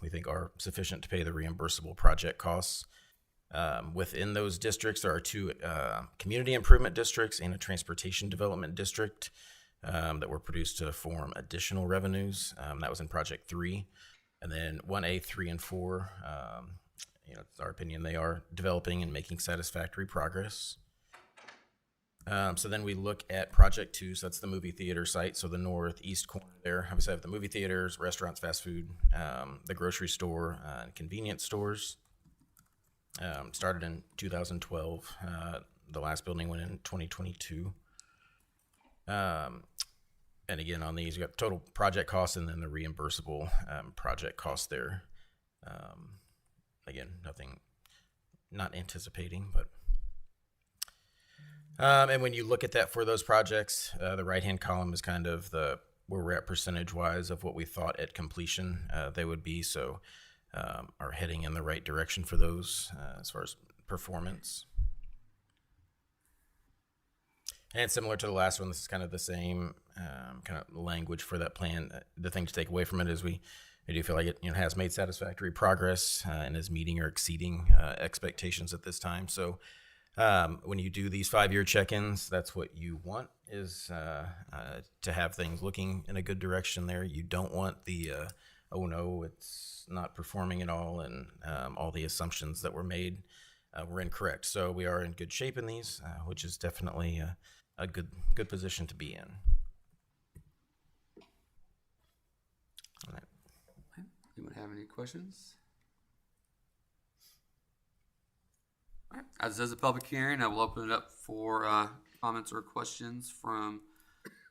we think are sufficient to pay the reimbursable project costs. Within those districts, there are two community improvement districts and a transportation development district that were produced to form additional revenues. That was in Project 3. And then 1A, 3, and 4, it's our opinion they are developing and making satisfactory progress. So then we look at Project 2, so that's the movie theater site, so the northeast corner there. Obviously, I have the movie theaters, restaurants, fast food, the grocery store, and convenience stores. Started in 2012. The last building went in 2022. And again, on these, you got total project costs and then the reimbursable project costs there. Again, nothing, not anticipating, but. And when you look at that for those projects, the right-hand column is kind of where we're at percentage-wise of what we thought at completion they would be. So are heading in the right direction for those as far as performance. And similar to the last one, this is kind of the same kind of language for that plan. The thing to take away from it is we do feel like it has made satisfactory progress and is meeting or exceeding expectations at this time. So when you do these 5-year check-ins, that's what you want is to have things looking in a good direction there. You don't want the, oh no, it's not performing at all, and all the assumptions that were made were incorrect. So we are in good shape in these, which is definitely a good position to be in. All right. Anyone have any questions? All right. As is a public hearing, I will open it up for comments or questions from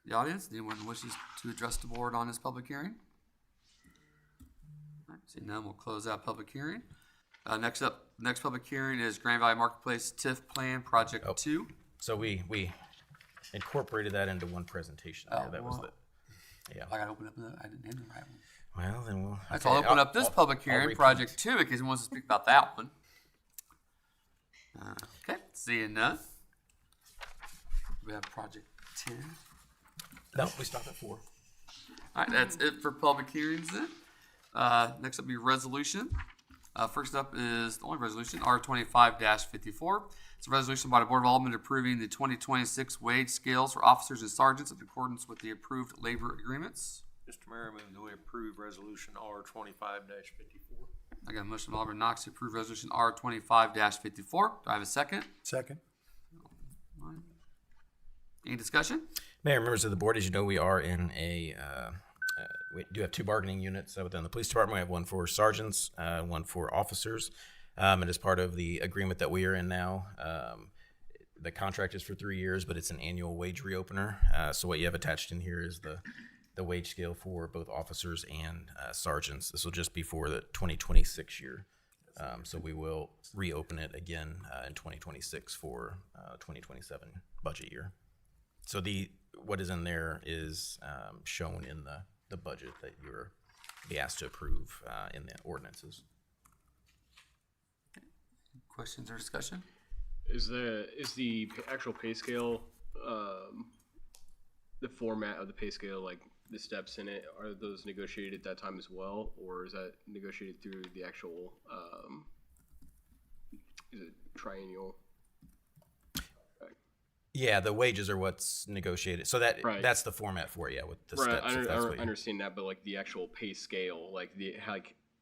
the audience. Anyone wishes to address the board on this public hearing? All right. Seeing none, we'll close out public hearing. Next public hearing is Grand Valley Marketplace TIF Plan Project 2. So we incorporated that into one presentation there. That was yeah. I got to open up. I didn't name the right one. Well, then we'll. Okay, I'll open up this public hearing, Project 2, in case anyone wants to speak about that one. Okay, seeing none. We have Project 10. No, we stopped at 4. All right, that's it for public hearings then. Next up will be resolution. First up is the only resolution, R25-54. It's a resolution by the Board of Aldermen approving the 2026 wage scales for officers and sergeants in accordance with the approved labor agreements. Mr. Mayor, I move that we approve resolution R25-54. I got a motion from Alderman Knox to approve resolution R25-54. Do I have a second? Second. Any discussion? Mayor, members of the board, as you know, we are in we do have 2 bargaining units within the police department. We have one for sergeants, one for officers. And as part of the agreement that we are in now, the contract is for 3 years, but it's an annual wage reopener. So what you have attached in here is the wage scale for both officers and sergeants. This will just be for the 2026 year. So we will reopen it again in 2026 for 2027 budget year. So what is in there is shown in the budget that you're be asked to approve in the ordinances. Questions or discussion? Is the actual pay scale, the format of the pay scale, like the steps in it, are those negotiated at that time as well, or is that negotiated through the actual, is it triennial? Yeah, the wages are what's negotiated. So that's the format for you with the steps. I understand that, but like the actual pay scale,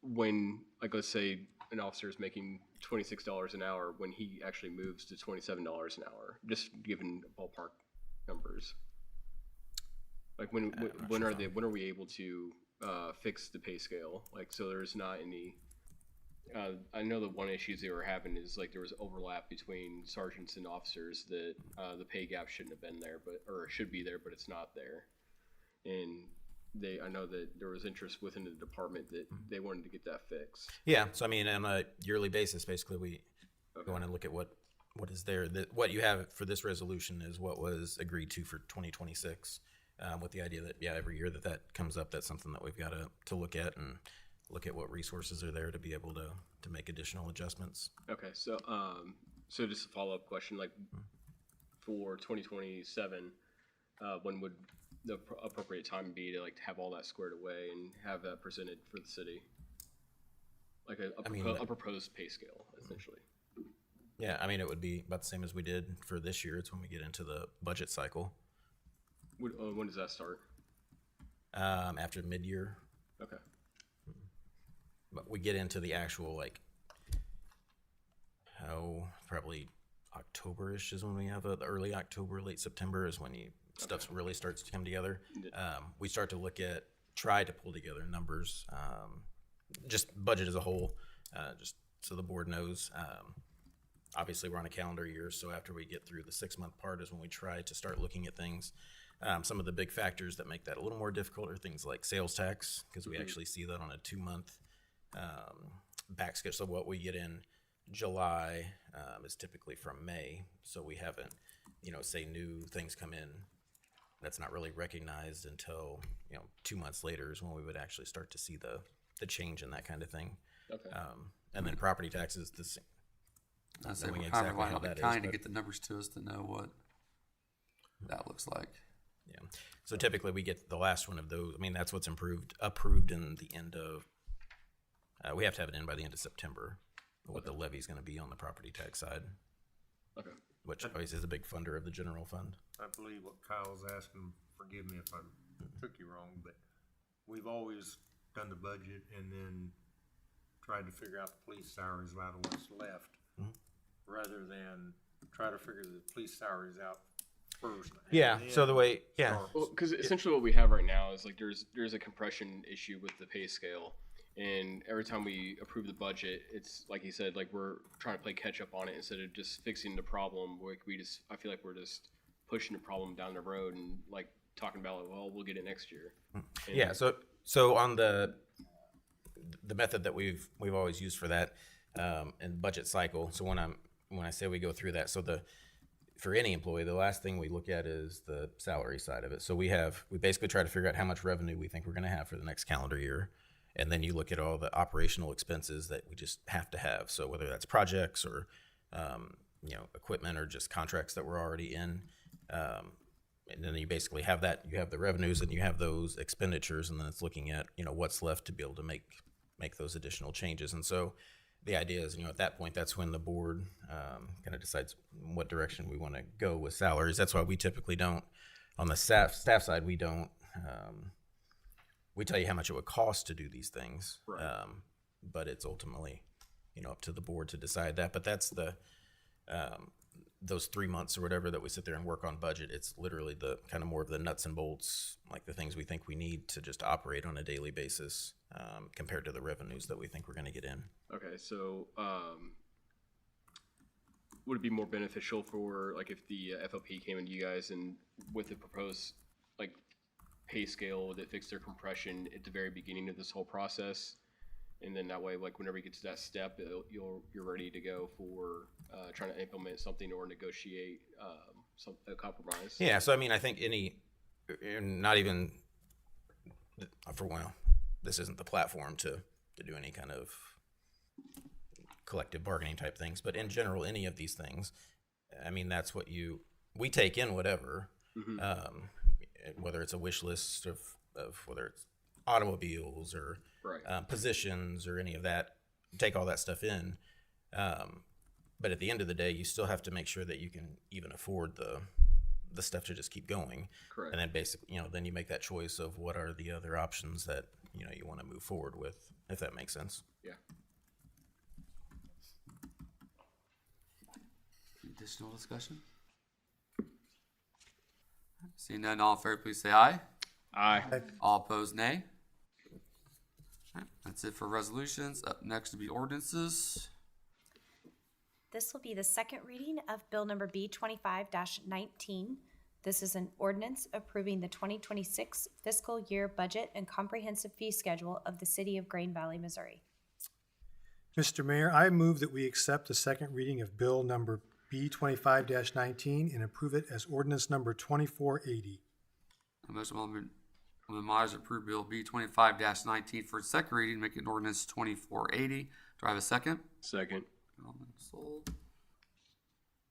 when let's say an officer is making $26 an hour, when he actually moves to $27 an hour, just given ballpark numbers. Like when are we able to fix the pay scale? Like, so there's not any. I know that one issue they were having is like there was overlap between sergeants and officers that the pay gap shouldn't have been there, or should be there, but it's not there. And I know that there was interest within the department that they wanted to get that fixed. Yeah, so I mean, on a yearly basis, basically, we go in and look at what is there. What you have for this resolution is what was agreed to for 2026, with the idea that every year that comes up, that's something that we've got to look at and look at what resources are there to be able to make additional adjustments. Okay, so just a follow-up question, like for 2027, when would the appropriate time be to like have all that squared away and have that presented for the city, like a proposed pay scale, essentially. Yeah, I mean, it would be about the same as we did for this year. It's when we get into the budget cycle. When does that start? After mid-year. Okay. But we get into the actual, like, probably October-ish is when we have the early October, late September is when stuff really starts to come together. We start to try to pull together numbers, just budget as a whole, just so the board knows. Obviously, we're on a calendar year, so after we get through the 6-month part is when we try to start looking at things. Some of the big factors that make that a little more difficult are things like sales tax, because we actually see that on a 2-month back schedule. So what we get in July is typically from May, so we haven't, say new things come in, that's not really recognized until 2 months later is when we would actually start to see the change in that kind of thing. Okay. And then property taxes, the same. I say knowing we're kind of exactly relying how on the that is, county to but- get the numbers to us to know what that looks like. Yeah. So typically we get the last one of those. I mean, that's what's approved in the end of, we have to have it in by the end of September, what the levy is going to be on the property tax side, Okay. which obviously is a big funder of the general fund. I believe what Kyle's asking, forgive me if I took you wrong, but we've always done the budget and then tried to figure out the police salaries out of what's left, rather than try to figure the police salaries out first. and Yeah. So the then way, yeah. start. Well, because essentially what we have right now is like there's a compression issue with the pay scale, and every time we approve the budget, it's like he said, like we're trying to play catch up on it instead of just fixing the problem. Like I feel like we're just pushing the problem down the road and like talking about like, well, we'll get it next year. And Yeah. So on the method that we've always used for that in budget cycle. So when I say we go through that, so for any employee, the last thing we look at is the salary side of it. So we basically try to figure out how much revenue we think we're going to have for the next calendar year. And then you look at all the operational expenses that we just have to have. So whether that's projects or, equipment or just contracts that we're already in. And then you basically have that, you have the revenues and you have those expenditures, and then it's looking at, what's left to be able to make those additional changes. And so the idea is, at that point, that's when the board kind of decides what direction we want to go with salaries. That's why we typically don't, on the staff side, we don't, we tell you how much it would cost to do these things. Right. But it's ultimately, up to the board to decide that. But that's those 3 months or whatever that we sit there and work on budget. It's literally the kind of more of the nuts and bolts, like the things we think we need to just operate on a daily basis compared to the revenues that we think we're going to get in. Okay, so would it be more beneficial for like if the FLP came into you guys and with the proposed like pay scale that fixed their compression at the very beginning of this whole process, and then that way, like whenever you get to that step, you're ready to go for trying to implement something or negotiate a compromise? Yeah, so I mean, I think not even this isn't the platform to do any kind of collective bargaining type things, but in general, any of these things, I mean, that's what we take in whatever, whether it's a wish list of whether it's automobiles or Right. positions or any of that, take all that stuff in. But at the end of the day, you still have to make sure that you can even afford the stuff to just keep going. Correct. And then basically, then you make that choice of what are the other options that, you want to move forward with, if that makes sense. Yeah. Additional discussion? Seeing none, all in favor, please say aye. Aye. All opposed, nay. Alright, that's it for resolutions. Up next will be ordinances. This will be the second reading of Bill Number B 25-19. This is an ordinance approving the 2026 fiscal year budget and comprehensive fee schedule of the City of Green Valley, Missouri. Mr. Mayor, I move that we accept the second reading of Bill Number B 25-19 and approve it as ordinance number 2480. A motion by Alderman Myers to approve Bill B 25-19 for its second reading, making ordinance 2480. Do I have a second? Second. Alderman Sold.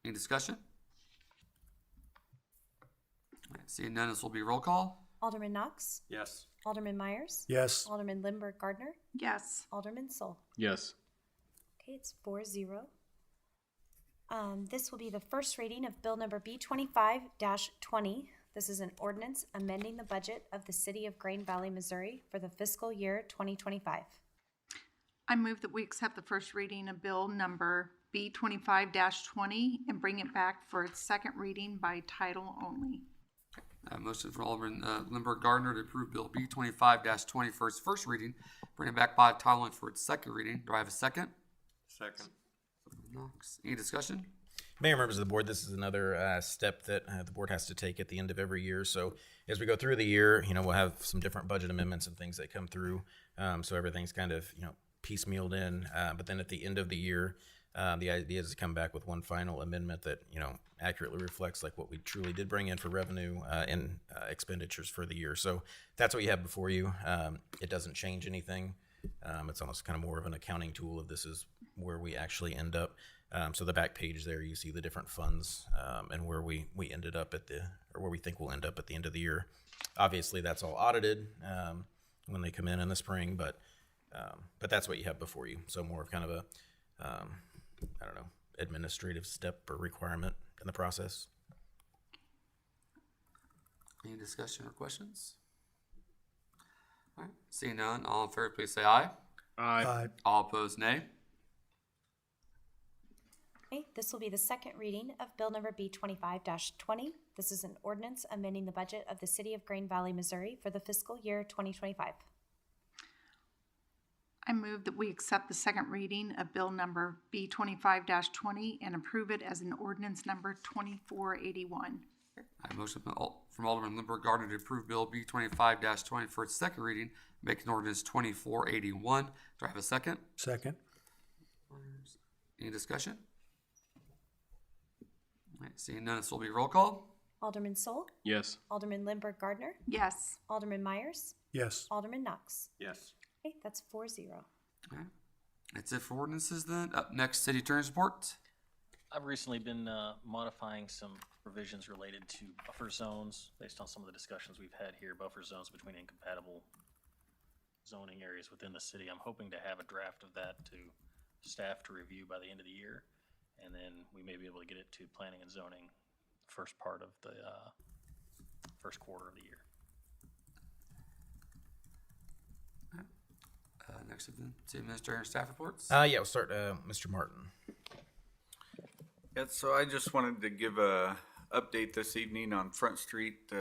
Any discussion? All right, seeing none, this will be roll call. Alderman Knox, Yes. Alderman Myers, Yes. Alderman Lindbergh Gardner, Yes. Alderman Sol. Yes. Okay, it's 4-0. This will be the first reading of Bill number B25-20. This is an ordinance amending the budget of the city of Grain Valley, Missouri for the fiscal year 2025. I move that we accept the first reading of bill number B25-20 and bring it back for its second reading by title only. Motion for Alderman Lindbergh Gardner to approve Bill B25-20 for its first reading, bring it back by title only for its second reading. Do I have a second? Second. Knox. Any discussion? Mayor, members of the board, this is another step that the board has to take at the end of every year. So as we go through the year, we'll have some different budget amendments and things that come through. So everything's kind of, piecemealed in. But then at the end of the year, the idea is to come back with one final amendment that, accurately reflects like what we truly did bring in for revenue and expenditures for the year. So that's what you have before you. It doesn't change anything. It's almost kind of more of an accounting tool of this is where we actually end up. So the back page there, you see the different funds and where we ended up or where we think we'll end up at the end of the year. Obviously, that's all audited when they come in the spring, but that's what you have before you. So more of kind of a, administrative step or requirement in the process. Any discussion or questions? All right, seeing none, all in favor, please say aye. Aye. Aye. All opposed, nay. Okay, this will be the second reading of Bill number B25-20. This is an ordinance amending the budget of the city of Grain Valley, Missouri for the fiscal year 2025. I move that we accept the second reading of bill number B25-20 and approve it as an ordinance number 2481. I have a motion from Alderman Lindbergh Gardner to approve Bill B25-20 for its second reading, making ordinance 2481. Do I have a second? Second. Any discussion? All right, seeing none, this will be roll call. Alderman Sol, Yes. Alderman Lindbergh Gardner, Yes. Alderman Myers, Yes. Alderman Knox. Yes. Okay, that's 4-0. All right. That's it for ordinances then. Up next, city attorney's report. I've recently been modifying some provisions related to buffer zones based on some of the discussions we've had here, buffer zones between incompatible zoning areas within the city. I'm hoping to have a draft of that to staff to review by the end of the year, and then we may be able to get it to planning and zoning first part of the first quarter of the year. Next up then, city administrator and staff reports. We'll start, Mr. Martin. Yeah, so I just wanted to give a update this evening on Front Street.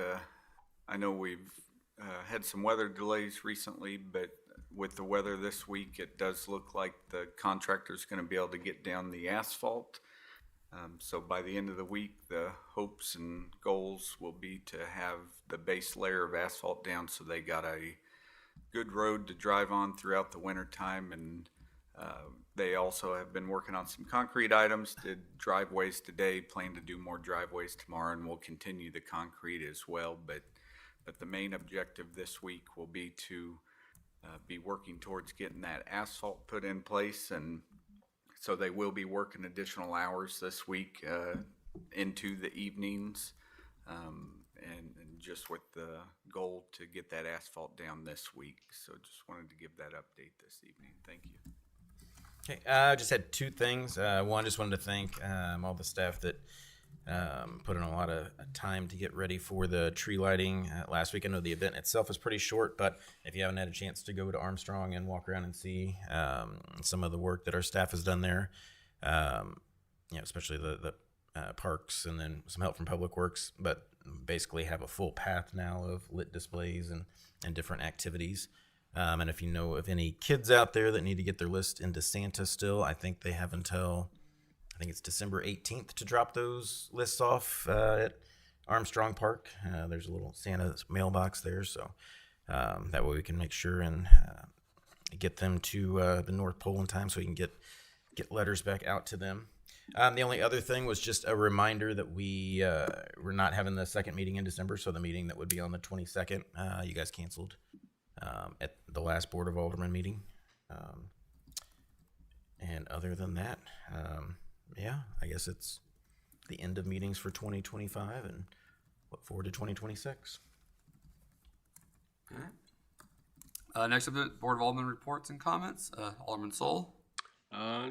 I know we've had some weather delays recently, but with the weather this week, it does look like the contractor's going to be able to get down the asphalt. So by the end of the week, the hopes and goals will be to have the base layer of asphalt down so they got a good road to drive on throughout the winter time. And they also have been working on some concrete items, did driveways today, plan to do more driveways tomorrow, and we'll continue the concrete as well. But the main objective this week will be to be working towards getting that asphalt put in place. And so they will be working additional hours this week into the evenings, and just with the goal to get that asphalt down this week. So just wanted to give that update this evening. Thank you. Okay, I just had two things. One, just wanted to thank all the staff that put in a lot of time to get ready for the tree lighting last week. I know the event itself is pretty short, but if you haven't had a chance to go to Armstrong and walk around and see some of the work that our staff has done there, especially the parks and then some help from Public Works, but basically have a full path now of lit displays and different activities. And if you know of any kids out there that need to get their list into Santa still, I think they have until, I think it's December 18th to drop those lists off at Armstrong Park. There's a little Santa mailbox there, so that way we can make sure and get them to the North Pole in time so we can get letters back out to them. The only other thing was just a reminder that we're not having the second meeting in December, so the meeting that would be on the 22nd, you guys canceled at the last Board of Aldermen meeting. And other than that, I guess it's the end of meetings for 2025, and look forward to 2026. All right. Next up, the Board of Aldermen reports and comments. Alderman Sol.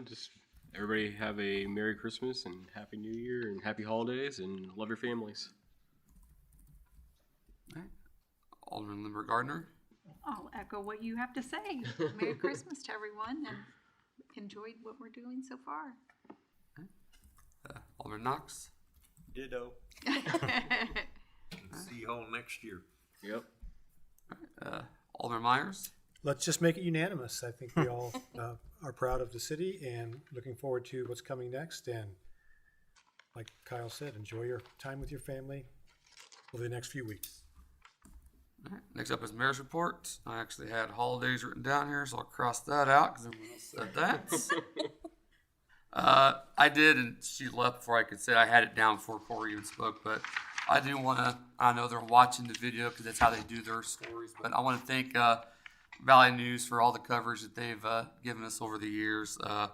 Just everybody have a Merry Christmas and Happy New Year and Happy Holidays and love your families. All right. Alderman Limber Gardner. I'll echo what you have to say. Merry Christmas to everyone and enjoyed what we're doing so far. Alderman Knox. Ditto. See you all next year. Yep. Alderman Myers. Let's just make it unanimous. I think we all are proud of the city and looking forward to what's coming next. And like Kyle said, enjoy your time with your family over the next few weeks. All right. Next up is Mayor's report. I actually had holidays written down here, so I'll cross that out because everyone else said that. I did, and she left before I could say it. I had it down before Corey even spoke, but I do want to, I know they're watching the video because that's how they do their stories, but I want to thank Valley News for all the coverage that they've given us over the years. I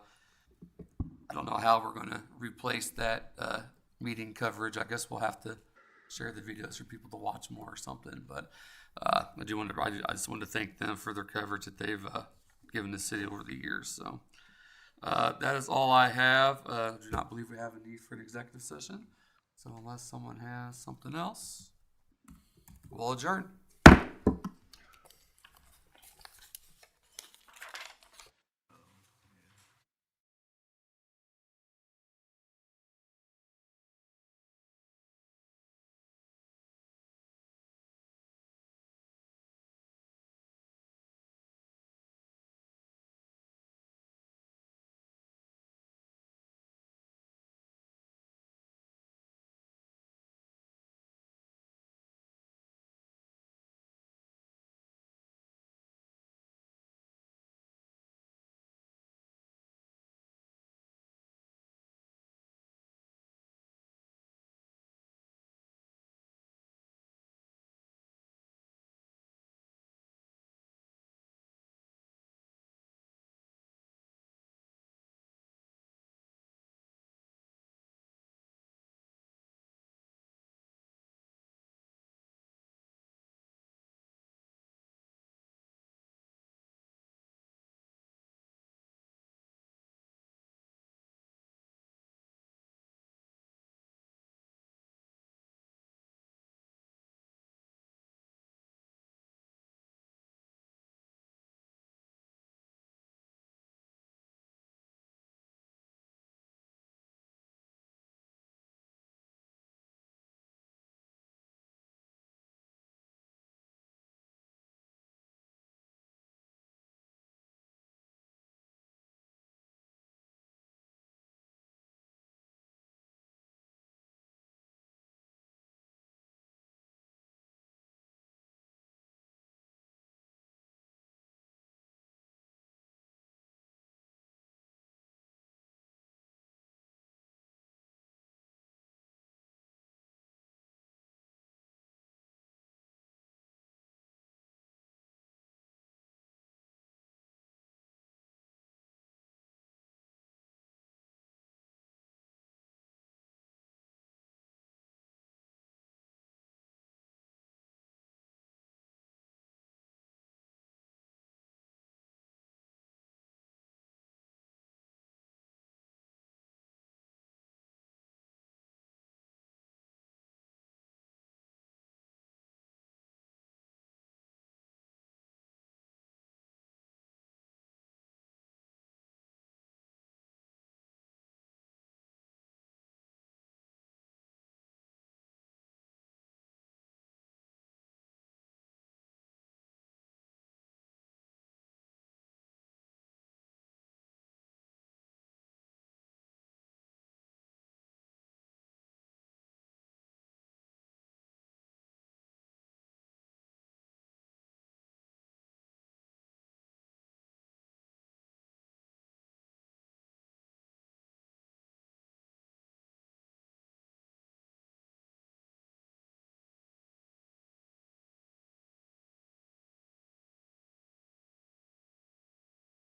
don't know how we're going to replace that meeting coverage. I guess we'll have to share the videos for people to watch more or something, but I just wanted to thank them for their coverage that they've given the city over the years. So that is all I have. I do not believe we have a need for an executive session. So unless someone has something else, we'll adjourn.